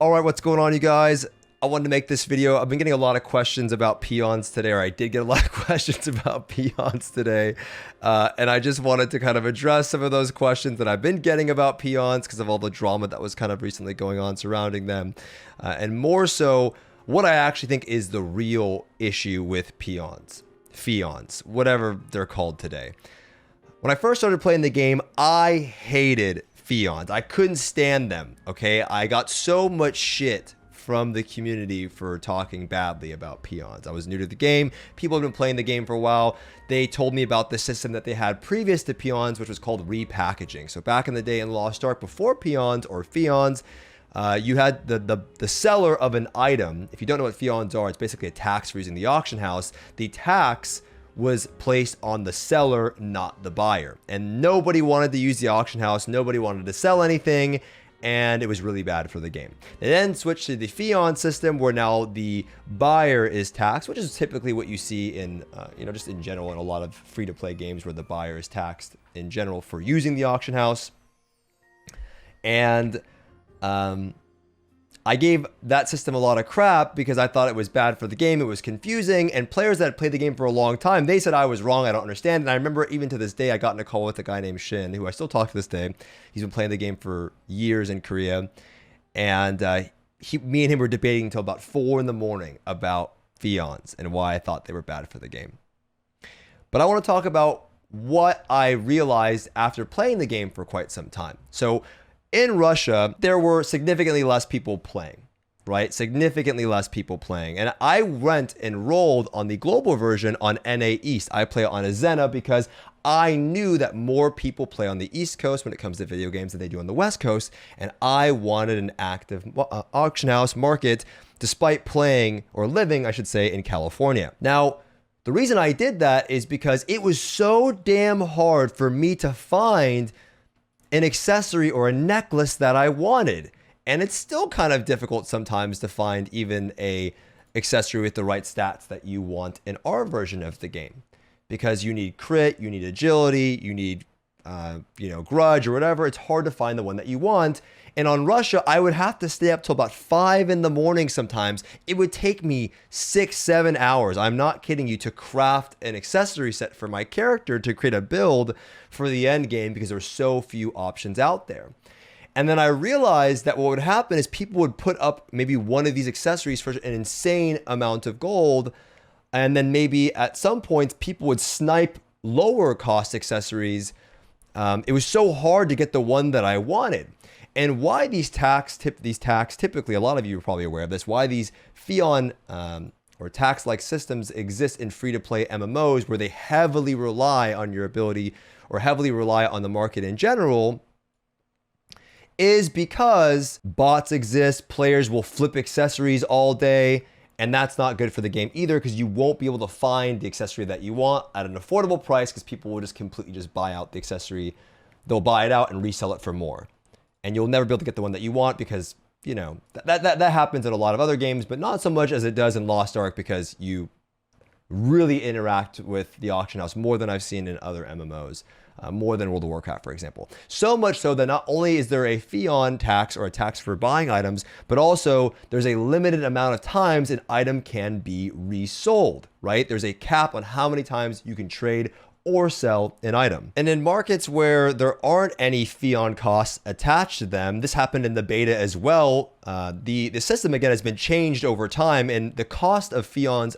All right, what's going on, you guys? I wanted to make this video. I've been getting a lot of questions about peons today, or I did get a lot of questions about peons today. And I just wanted to kind of address some of those questions that I've been getting about peons because of all the drama that was kind of recently going on surrounding them. And more so, what I actually think is the real issue with peons, Pheons, whatever they're called today. When I first started playing the game, I hated Pheons. I couldn't stand them, okay? I got so much shit from the community for talking badly about peons. I was new to the game. People have been playing the game for a while. They told me about the system that they had previous to peons, which was called repackaging. So back in the day in Lost Ark, before peons or Pheons, you had the seller of an item. If you don't know what Pheons are, it's basically a tax for using the auction house. The tax was placed on the seller, not the buyer. And nobody wanted to use the auction house. Nobody wanted to sell anything. And it was really bad for the game. They then switched to the Pheon system where now the buyer is taxed, which is typically what you see in, just in general in a lot of free-to-play games where the buyer is taxed in general for using the auction house. And I gave that system a lot of crap because I thought it was bad for the game. It was confusing, and players that had played the game for a long time, they said I was wrong. I don't understand. And I remember even to this day, I got in a call with a guy named Shin, who I still talk to this day. He's been playing the game for years in Korea. And me and him were debating until about 4 in the morning about Pheons and why I thought they were bad for the game. But I want to talk about what I realized after playing the game for quite some time. So in Russia, there were significantly less people playing, right? Significantly less people playing. And I went and rolled on the global version on NA East. I play on a Zena because I knew that more people play on the East Coast when it comes to video games than they do on the West Coast. And I wanted an active auction house market despite playing, or living, I should say, in California. Now, the reason I did that is because it was so damn hard for me to find an accessory or a necklace that I wanted. And it's still kind of difficult sometimes to find even a accessory with the right stats that you want in our version of the game, because you need crit, you need agility, you need grudge or whatever. It's hard to find the one that you want. And on Russia, I would have to stay up till about 5 in the morning sometimes. It would take me 6-7 hours, I'm not kidding you, to craft an accessory set for my character to create a build for the end game because there were so few options out there. And then I realized that what would happen is people would put up maybe one of these accessories for an insane amount of gold. And then maybe at some points, people would snipe lower cost accessories. It was so hard to get the one that I wanted. And why these tax typically, a lot of you are probably aware of this, why these Pheon or tax-like systems exist in free-to-play MMOs where they heavily rely on your ability or heavily rely on the market in general, is because bots exist, players will flip accessories all day, and that's not good for the game either because you won't be able to find the accessory that you want at an affordable price because people will just completely just buy out the accessory. They'll buy it out and resell it for more. And you'll never be able to get the one that you want because, that happens in a lot of other games, but not so much as it does in Lost Ark because you really interact with the auction house more than I've seen in other MMOs, more than World of Warcraft, for example. So much so that not only is there a Pheon tax or a tax for buying items, but also there's a limited amount of times an item can be resold, right? There's a cap on how many times you can trade or sell an item. And in markets where there aren't any Pheon costs attached to them, this happened in the beta as well. The system again has been changed over time, and the cost of Pheons,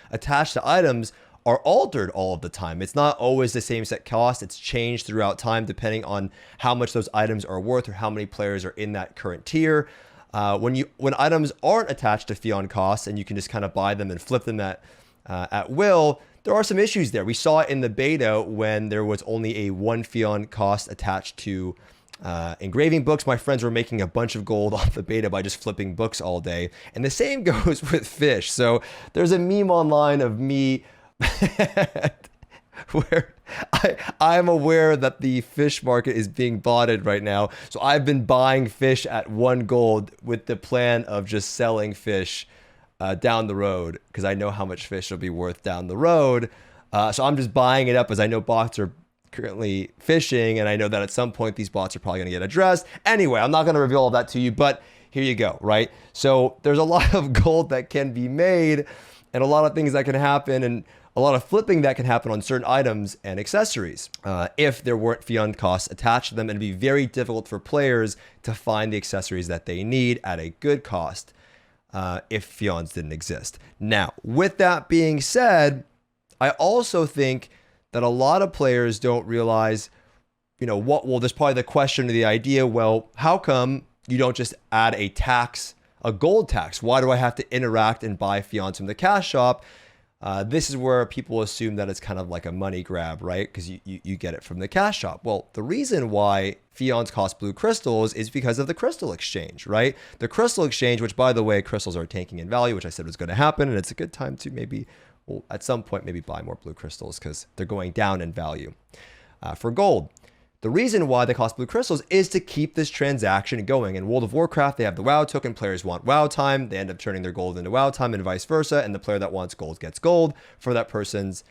attached to items are altered all of the time. It's not always the same set cost. It's changed throughout time depending on how much those items are worth or how many players are in that current tier. When items aren't attached to Pheon costs and you can just kind of buy them and flip them at will, there are some issues there. We saw it in the beta when there was only a 1 Pheon cost attached to engraving books. My friends were making a bunch of gold off the beta by just flipping books all day. And the same goes with fish. So there's a meme online of me where I'm aware that the fish market is being botted right now. So I've been buying fish at 1 gold with the plan of just selling fish down the road because I know how much fish will be worth down the road. So I'm just buying it up as I know bots are currently fishing, and I know that at some point these bots are probably going to get addressed. Anyway, I'm not going to reveal all that to you, but here you go, right? So there's a lot of gold that can be made and a lot of things that can happen and a lot of flipping that can happen on certain items and accessories if there weren't Pheon costs attached to them, and it'd be very difficult for players to find the accessories that they need at a good cost if Pheons didn't exist. Now, with that being said, I also think that a lot of players don't realize, there's probably the question or the idea, well, how come you don't just add a gold tax? Why do I have to interact and buy Pheons from the cash shop? This is where people assume that it's kind of like a money grab, right? Because you get it from the cash shop. Well, the reason why Pheons cost blue crystals is because of the crystal exchange, right? The crystal exchange, which by the way, crystals are tanking in value, which I said was going to happen. And it's a good time to maybe, at some point, maybe buy more blue crystals because they're going down in value. For gold, the reason why they cost blue crystals is to keep this transaction going. In World of Warcraft, they have the WoW token. Players want WoW time. They end up turning their gold into WoW time and vice versa. And the player that wants gold gets gold for that person's.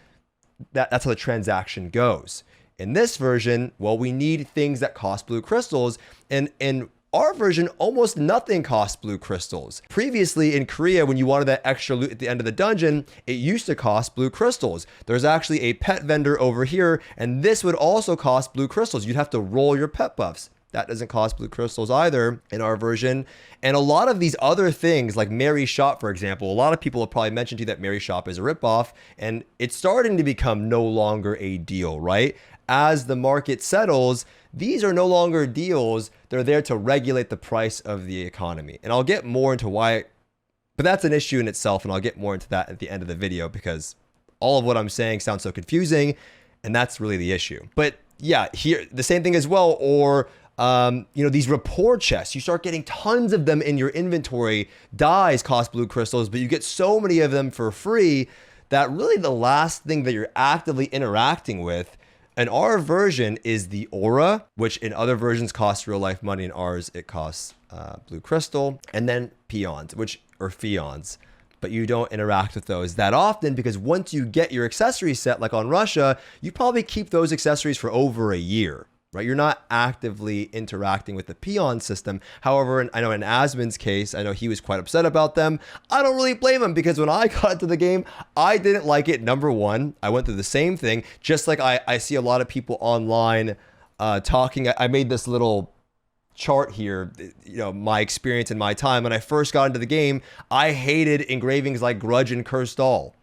That's how the transaction goes. In this version, well, we need things that cost blue crystals. And in our version, almost nothing costs blue crystals. Previously in Korea, when you wanted that extra loot at the end of the dungeon, it used to cost blue crystals. There's actually a pet vendor over here, and this would also cost blue crystals. You'd have to roll your pet buffs. That doesn't cost blue crystals either in our version. And a lot of these other things, like Mary Shop, for example, a lot of people have probably mentioned to you that Mary Shop is a ripoff, and it's starting to become no longer a deal, right? As the market settles, these are no longer deals. They're there to regulate the price of the economy. And I'll get more into why, but that's an issue in itself. And I'll get more into that at the end of the video because all of what I'm saying sounds so confusing. And that's really the issue. But yeah, here, the same thing as well. Or, these rapport chests, you start getting tons of them in your inventory. Dyes cost blue crystals, but you get so many of them for free that really the last thing that you're actively interacting with in our version is the aura, which in other versions costs real life money. In ours, it costs blue crystal. And then peons, or Pheons. But you don't interact with those that often because once you get your accessory set, like on Russia, you probably keep those accessories for over a year, right? You're not actively interacting with the Pheon system. However, I know in Asmon's case, I know he was quite upset about them. I don't really blame him because when I got into the game, I didn't like it. Number one, I went through the same thing. Just like I see a lot of people online talking. I made this little chart here, my experience in my time. When I first got into the game, I hated engravings like Grudge and Cursed All.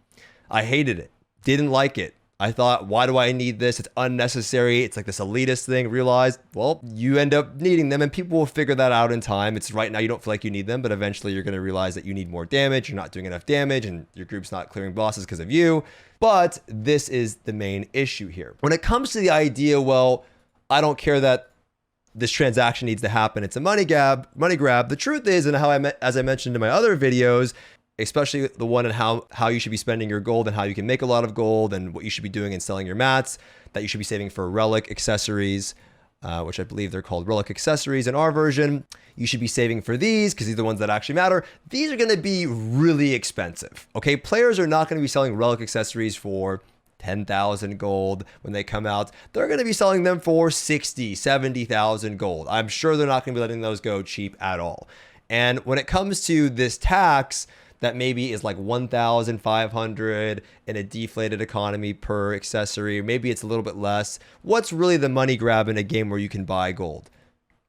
I hated it. Didn't like it. I thought, why do I need this? It's unnecessary. It's like this elitist thing. Realized, well, you end up needing them and people will figure that out in time. It's right now you don't feel like you need them, but eventually you're going to realize that you need more damage. You're not doing enough damage and your group's not clearing bosses because of you. But this is the main issue here. When it comes to the idea, well, I don't care that this transaction needs to happen. It's a money grab. The truth is, and as I mentioned in my other videos, especially the one on how you should be spending your gold and how you can make a lot of gold and what you should be doing in selling your mats, that you should be saving for relic accessories, which I believe they're called relic accessories in our version. You should be saving for these because these are the ones that actually matter. These are going to be really expensive. Okay, players are not going to be selling relic accessories for 10,000 gold when they come out. They're going to be selling them for 60, 70,000 gold. I'm sure they're not going to be letting those go cheap at all. And when it comes to this tax that maybe is like 1,500 in a deflated economy per accessory, maybe it's a little bit less. What's really the money grab in a game where you can buy gold?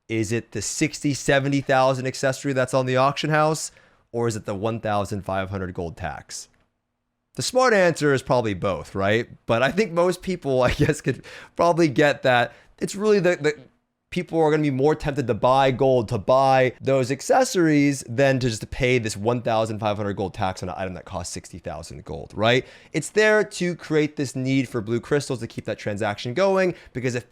Is it the 60, 70,000 accessory that's on the auction house? Or is it the 1,500 gold tax? The smart answer is probably both, right? But I think most people, I guess, could probably get that it's really the people are going to be more tempted to buy gold, to buy those accessories than to just pay this 1,500 gold tax on an item that costs 60,000 gold, right? It's there to create this need for blue crystals to keep that transaction going, because if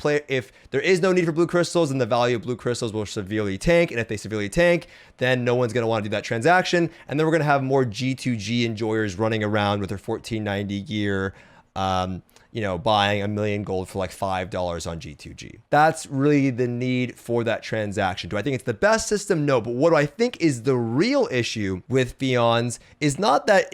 there is no need for blue crystals, then the value of blue crystals will severely tank, and if they severely tank, then no one's going to want to do that transaction, and then we're going to have more G2G enjoyers running around with their 1490 gear, buying 1,000,000 gold for like $5 on G2G. That's really the need for that transaction. Do I think it's the best system? No. But what do I think is the real issue with Pheons is not that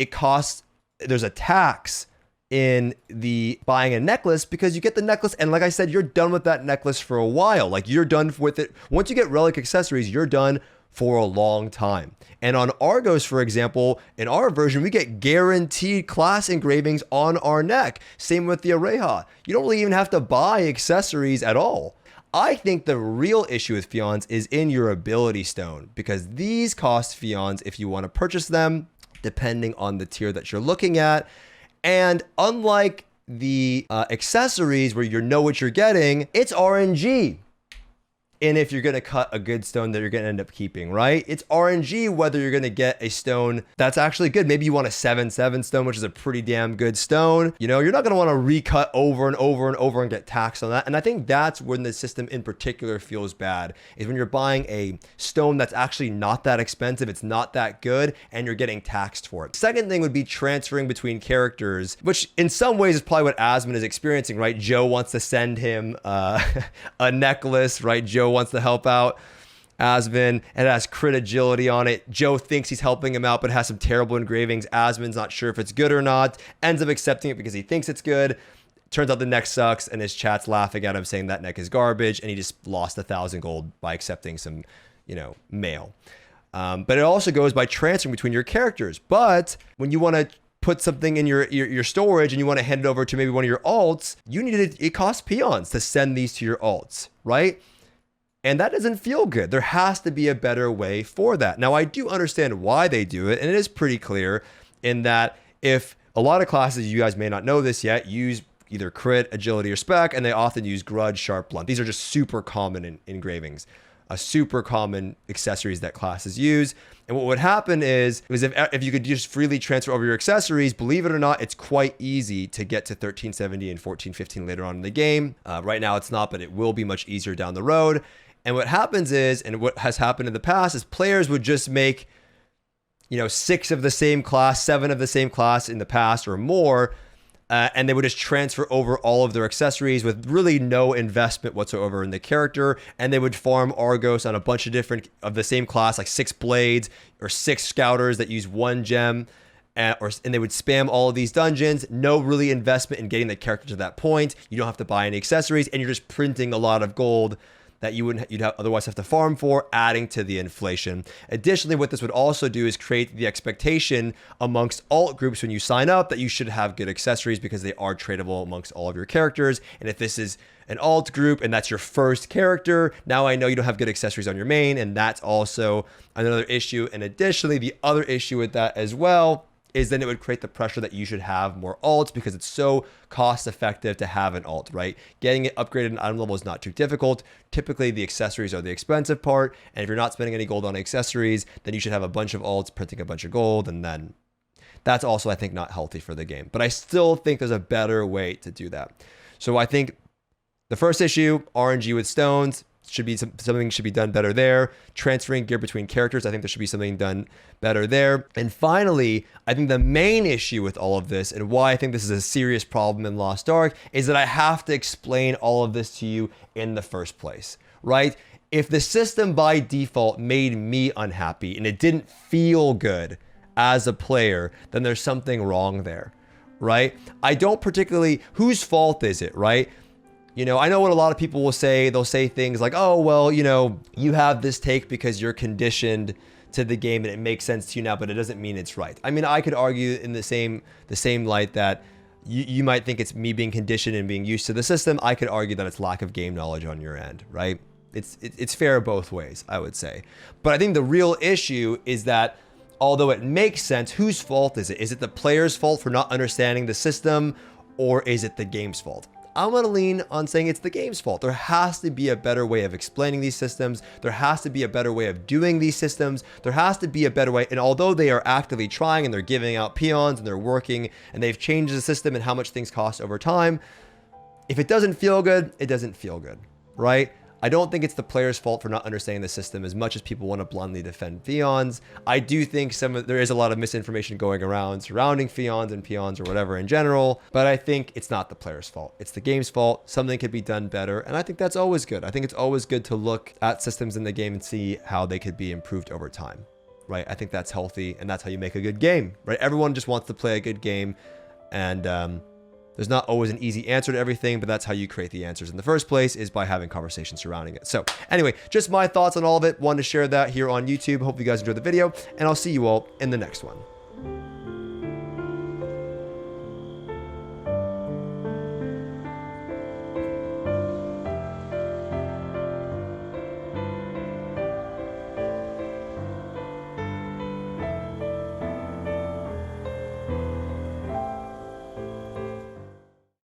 there's a tax in the buying a necklace, because you get the necklace and like I said, you're done with that necklace for a while. Like you're done with it. Once you get relic accessories, you're done for a long time. And on Argos, for example, in our version, we get guaranteed class engravings on our neck. Same with the Areha. You don't really even have to buy accessories at all. I think the real issue with Pheons is in your ability stone, because these cost Pheons if you want to purchase them, depending on the tier that you're looking at. And unlike the accessories where you know what you're getting, it's RNG. And if you're going to cut a good stone that you're going to end up keeping, right? It's RNG whether you're going to get a stone that's actually good. Maybe you want a 7/7 stone, which is a pretty damn good stone. You know, you're not going to want to recut over and over and over and get taxed on that. And I think that's when the system in particular feels bad, is when you're buying a stone that's actually not that expensive, it's not that good, and you're getting taxed for it. Second thing would be transferring between characters, which in some ways is probably what Asmon is experiencing, right? Joe wants to send him a necklace, right? Joe wants to help out Asmon. It has crit agility on it. Joe thinks he's helping him out, but has some terrible engravings. Asmon's not sure if it's good or not. Ends up accepting it because he thinks it's good. Turns out the neck sucks, and his chat's laughing at him saying that neck is garbage, and he just lost 1,000 gold by accepting some, mail. But it also goes by transferring between your characters. But when you want to put something in your storage and you want to hand it over to maybe one of your alts, it costs Pheons to send these to your alts, right? And that doesn't feel good. There has to be a better way for that. Now, I do understand why they do it, and it is pretty clear in that if a lot of classes, you guys may not know this yet, use either crit, agility, or spec, and they often use grudge, sharp, blunt. These are just super common in engravings, super common accessories that classes use. And what would happen is if you could just freely transfer over your accessories, believe it or not, it's quite easy to get to 1370 and 1415 later on in the game. Right now it's not, but it will be much easier down the road. And what happens is, and what has happened in the past, is players would just make, 6 of the same class, 7 of the same class in the past or more, and they would just transfer over all of their accessories with really no investment whatsoever in the character. And they would farm Argos on a bunch of different of the same class, like 6 blades or 6 scouters that use 1 gem. And they would spam all of these dungeons. No really investment in getting the character to that point. You don't have to buy any accessories, and you're just printing a lot of gold that you'd otherwise have to farm for, adding to the inflation. Additionally, what this would also do is create the expectation amongst alt groups when you sign up that you should have good accessories because they are tradable amongst all of your characters. And if this is an alt group and that's your first character, now I know you don't have good accessories on your main, and that's also another issue. And additionally, the other issue with that as well is then it would create the pressure that you should have more alts because it's so cost effective to have an alt, right? Getting it upgraded in item level is not too difficult. Typically, the accessories are the expensive part. And if you're not spending any gold on accessories, then you should have a bunch of alts, printing a bunch of gold. And then that's also, I think, not healthy for the game. But I still think there's a better way to do that. So I think the first issue, RNG with stones, something should be done better there. Transferring gear between characters, I think there should be something done better there. And finally, I think the main issue with all of this, and why I think this is a serious problem in Lost Ark, is that I have to explain all of this to you in the first place, right? If the system by default made me unhappy and it didn't feel good as a player, then there's something wrong there, right? I don't particularly, whose fault is it, right? I know what a lot of people will say. They'll say things like, oh, well, you have this take because you're conditioned to the game and it makes sense to you now, but it doesn't mean it's right. I mean, I could argue in the same light that you might think it's me being conditioned and being used to the system. I could argue that it's lack of game knowledge on your end, right? It's fair both ways, I would say. But I think the real issue is that although it makes sense, whose fault is it? Is it the player's fault for not understanding the system, or is it the game's fault? I'm going to lean on saying it's the game's fault. There has to be a better way of explaining these systems. There has to be a better way of doing these systems. There has to be a better way. And although they are actively trying and they're giving out Pheons and they're working and they've changed the system and how much things cost over time, if it doesn't feel good, it doesn't feel good, right? I don't think it's the player's fault for not understanding the system as much as people want to bluntly defend Pheons. I do think there is a lot of misinformation going around surrounding Pheons and Pheons or whatever in general, but I think it's not the player's fault. It's the game's fault. Something could be done better, and I think that's always good. I think it's always good to look at systems in the game and see how they could be improved over time, right? I think that's healthy, and that's how you make a good game, right? Everyone just wants to play a good game, and There's not always an easy answer to everything, but that's how you create the answers in the first place, is by having conversations surrounding it. So anyway, just my thoughts on all of it. Wanted to share that here on YouTube. Hope you guys enjoyed the video, and I'll see you all in the next one.